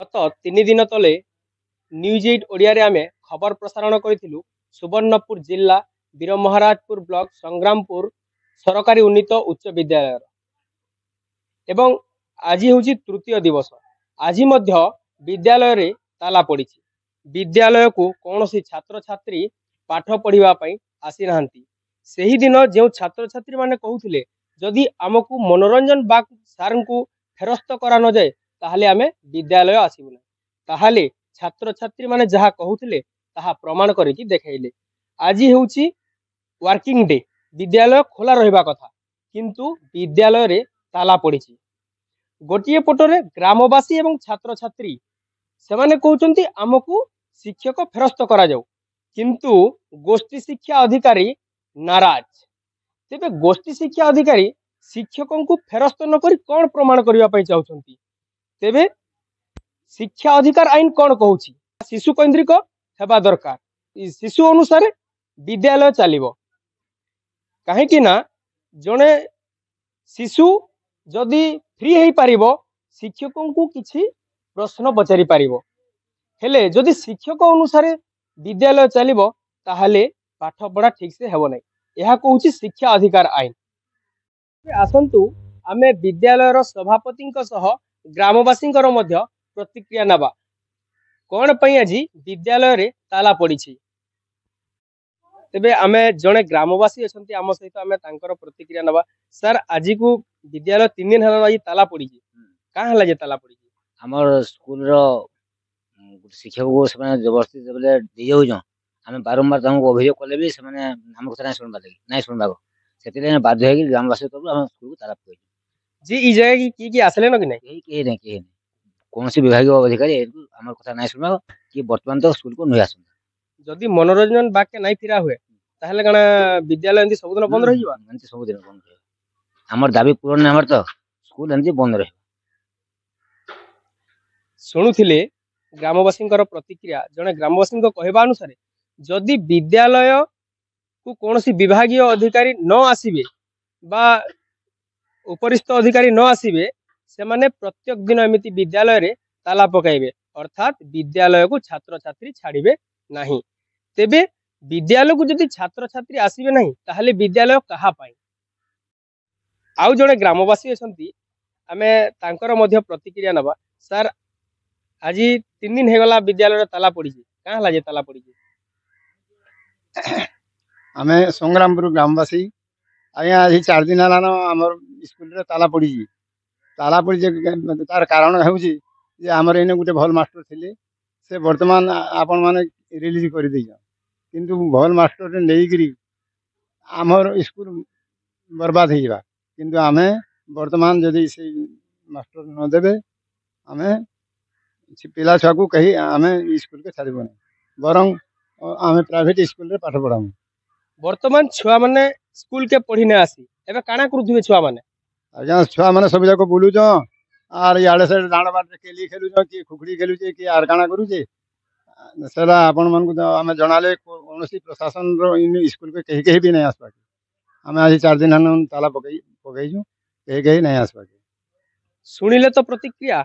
गत 3 दिन तले न्यूज 8 ओडिया रे आमे खबर प्रसारण करिथिलु सुवर्णपुर जिला वीरमहाराजपुर ब्लॉक संग्रामपुर सरकारी उन्नीत उच्च विद्यालय एवं आज हूँ तृतीय दिवस। आज विद्यालय रे ताला पड़ी। विद्यालय को कौन सी छात्र छात्री पाठ पढ़ाई आसी नाहंती। सही दिन जो छात्र छात्री माने कहूथिले जदि आमको मनोरंजन बा सार को फेरस्त करा न जाए ताहले आमे विद्यालय आसीबु ना। ताहले छात्र छात्री माने जहा कहूथिले ताहा प्रमाण करिकि देखाइले। आज हेउची वर्किंग डे, विद्यालय खोला रहिबा कथा किंतु विद्यालय रे ताला पड़िछि। गोटिए पटरे ग्रामवासी एवं छात्र छात्री सेमाने कहउचंती आमको शिक्षक फेरस्त करा जाऊ किंतु गोष्ठी शिक्षा अधिकारी नाराज। तेबे गोष्ठी शिक्षा अधिकारी शिक्षकों को फेरस्त न करी कौन प्रमाण करबा पई चाहउचंती। तेबे शिक्षा अधिकार आईन कौन कहूछि शिशु केंद्रिक हेबा दरकार। शिशु अनुसार विद्यालय चलिबो कहीं ना जड़े शिशु जदि फ्री हो पारिबो शिक्षकों को किछि प्रश्न पचारि पारिबो। हेले जदि शिक्षक अनुसार विद्यालय चलिबो ताहले पाठ पढ़ा ठीक से हेबो नै। यह कहूछि शिक्षा अधिकार आईन। आसंतु आमे विद्यालयर सभापति सह ग्रामवासी प्रतिक्रिया नबा कौन पई आज विद्यालय रे ताला पड़ी। तेबे आमे जड़े ग्रामवासी अच्छा आम सहित आमे तांकर प्रतिक्रिया नबा। सर आज को विद्यालय 3 दिन हला आज ताला पड़ी कहाँ हला जे ताला पड़ी। हमर स्कूल रो शिक्षक को से जबरदस्ती जबले दे जाउ आमे बारंबार तांको अभियोग कले भी से हम कथा नै सुनबा लगी नै सुनबा को सेतिले बाध्य है कि ग्रामवासी को हम स्कूल को ताला पड़ी जी। ई जगह की आसले न कि नै के नै कौन सी विभागीय अधिकारी हमर कथा नै सुनबा कि वर्तमान तो स्कूल को नै आसन। जदि मनोरंजन बाके नहीं फिरा हुए ताहले कना विद्यालय एंती सब दिन बंद रही जावा। एंती सब दिन बंद रही। हमर दाबी पूर्ण नै हमर तो स्कूल एंती बंद रही। शुणुथिले ग्रामवासी प्रतिक्रिया जड़े ग्रामवासी कहवा अनुसार जदि विद्यालय को कौन सी विभागीय अधिकारी न आसीबे बा उपरिस्थ अधिकारी न आसीबे से माने प्रत्येक दिन एमिति विद्यालय रे ताला पकाइबे अर्थात विद्यालय को छात्र छात्री छाड़िबे नहीं। तेबे विद्यालय को जदि छात्र छात्री आसीबे नहीं ताहले विद्यालय कहा पाई। आउ जड़े ग्रामवासी अछंती आमे तांकर मध्य प्रतिक्रिया नबा। सर आज 3 दिन हेगला विद्यालय ताला पड़ी कहाँ हला जे ताला पड़ी। आमे संग्रामपुर ग्रामवासी आज्ञा आज 4 दिन हलान आमर स्कूल रे ताला पड़ी। ताला पड़ी तार कारण हेउची जे आमर एने गुटे भल मास्टर थिले से वर्तमान आपण माने रिलीज कर दी किंतु भल मास्टर नहीं आमर स्कूल बर्बाद हो जावा किंतु आमे वर्तमान जदि से मास्टर न देबे आमे पिला छुआ को कही आमे स्कूल के छाड़बो नहीं बरं आमे प्राइवेट स्कूल रे पाठ पढ़ामु। वर्तमान छुआ माने स्कूल के पढ़ी न आसी एबे काना करूथिबे छुआ माने। आज्ञा छुआ माने सब जाको बुलु छ आर याडे से डांड बाट केली खेलु छ कि खुखड़ी खेलु छ कि आर काना करू छ सेला आपण मन को आमे जणाले कोनोसी प्रशासन रो इन स्कूल के कही भी नहीं आसबा। आमे आज 4 दिन हन ताला पकई छु कही नहीं आसबा। सुनिले तो प्रतिक्रिया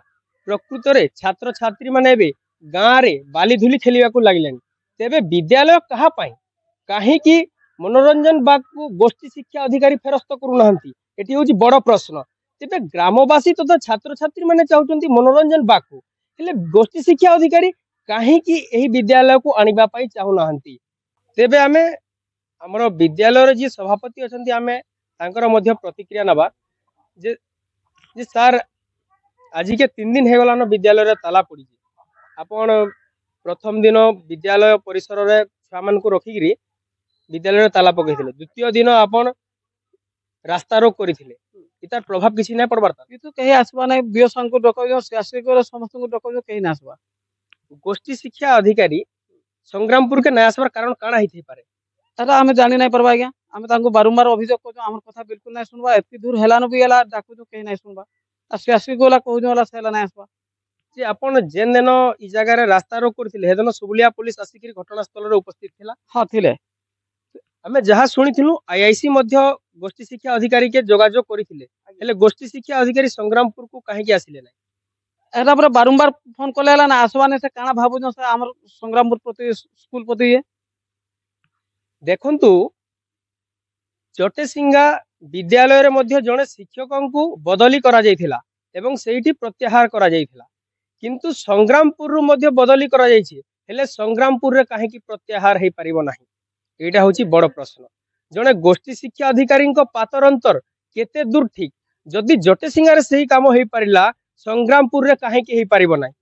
प्रकृत रे छात्र छात्री माने एबे गाँ रे बाली धुली खेलिया को लागिलेन। तेबे विद्यालय कहा पाई काहे कि मनोरंजन बाग को गोष्ठी शिक्षा अधिकारी फेरस्त करू नाहंती एटी होची बड़ प्रश्न। तेबे ग्रामवासी तथा छात्र छात्री माने चाहउचंती मनोरंजन बाग को हेले गोष्ठी शिक्षा अधिकारी काहे कि एही विद्यालय को आनिबा पाई चाहू नाहंती। तेबे आमे हमर विद्यालय रे जे सभापति अछंती आमे तांकर मध्य प्रतिक्रिया नबा जे सर आज के 3 दिन हेगलान विद्यालय रे ताला पड़ी। आपण प्रथम दिन विद्यालय परिसर रे छुआ मान को रखिगिरी विद्यालय रे ताला पकईथिले। द्वितीय दिन आपण रास्ता रोक करिथिले इतार प्रभाव किछि नै पड़बार ता किंतु कहीं आसबा नै बीएसएन को डकइयो शासक को समस्त को डकइयो कहीं ना आसबा। गोष्ठी शिक्षा अधिकारी संग्रामपुर के नै आसबार कारण काना हिथि पारे तारा हमें जानि नै परबा। आज्ञा हमें तांको बारंबार अभियोग को हमर कथा बिल्कुल नै सुनबा। एति दूर हेलानो भी एला डाकु जो कहीं नै सुनबा आ शासक गोला कहू जोला सेला नै आसबा। जे आपण जेन दिन ई जगह रे रास्ता रोक करथिले हेदन सुबुलिया पुलिस आसिकरी घटनास्थल रे उपस्थित थिला। हां थिले हमें जहाँ शुणिथिलु आईआईसी मध्य गोष्ठी शिक्षा अधिकारी के जोगाजोग करिथिले हेले गोष्ठी शिक्षा अधिकारी संग्रामपुर को काहे के आसिले नै। एटा पर बारंबार फोन कले ना आसवाने से काना भाबुन से हमर संग्रामपुर प्रति स्कूल प्रति ये देखंतु जटेसिंगा विद्यालय रे मध्य जने शिक्षकଙ୍କୁ बदली करा जायथिला एवं सेठी प्रत्याहार करा जायथिला किंतु संग्रामपुर रु मध्य बदली करा जायछि हेले संग्रामपुर रे काहे की प्रत्याहार हे परिबो नाही एटा होछि बड़ प्रश्न जने गोष्ठी शिक्षा अधिकारी पातर अंतर केते दूर ठीक जदि जटेसिंगा रे सही काम हे परिला संग्रामपुर रे काहे की हे परिबो नाही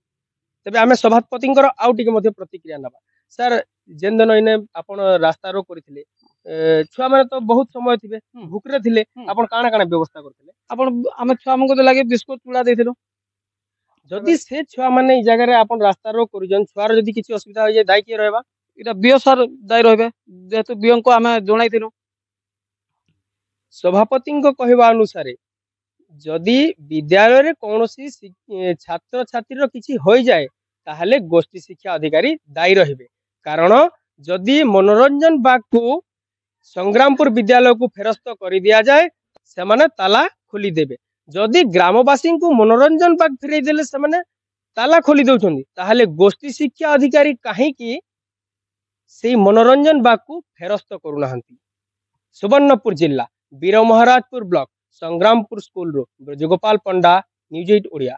तबे आमे सभापति आउ टिके मध्य प्रतिक्रिया नबा सर जेन दिन इने आपण रास्ता रोक करथिले छुआ माने तो बहुत समय थिबे भूखरे थिले आपण काना काना व्यवस्था करथिले आपण आमे छुआ हमको तो लागे बिस्कुट चूड़ा देथिलो जदि से छुआ माने ई जगह रे आपण रास्ता रोक करूजन छुआर जदि किछि असुविधा हो जाय दाय के रहबा इटा बियो सर दाय रहबे जेतु बियो को आमे जणाइथिलो सभापति कहवा अनुसार जदि विद्यालय रे कौनसी छात्र छात्री रो किछि होई जाय ताहले गोष्ठी शिक्षा अधिकारी दायी रहिबे कारण जदि मनोरंजन बाग को संग्रामपुर विद्यालय को फेरस्त कर दिया जाए से माने ताला खोली देबे जदि ग्रामवासी को मनोरंजन बाग फेरई देले से माने ताला खोली दउछन्ती ताहले गोष्ठी शिक्षा अधिकारी काहे की सेई मनोरंजन बाग को फेरस्त करूनाहंती सुवर्णपुर जिला वीर महाराजपुर ब्लॉक संग्रामपुर स्कूल रो ब्रजगोपाल पंडा न्यूज 8 ओडिया।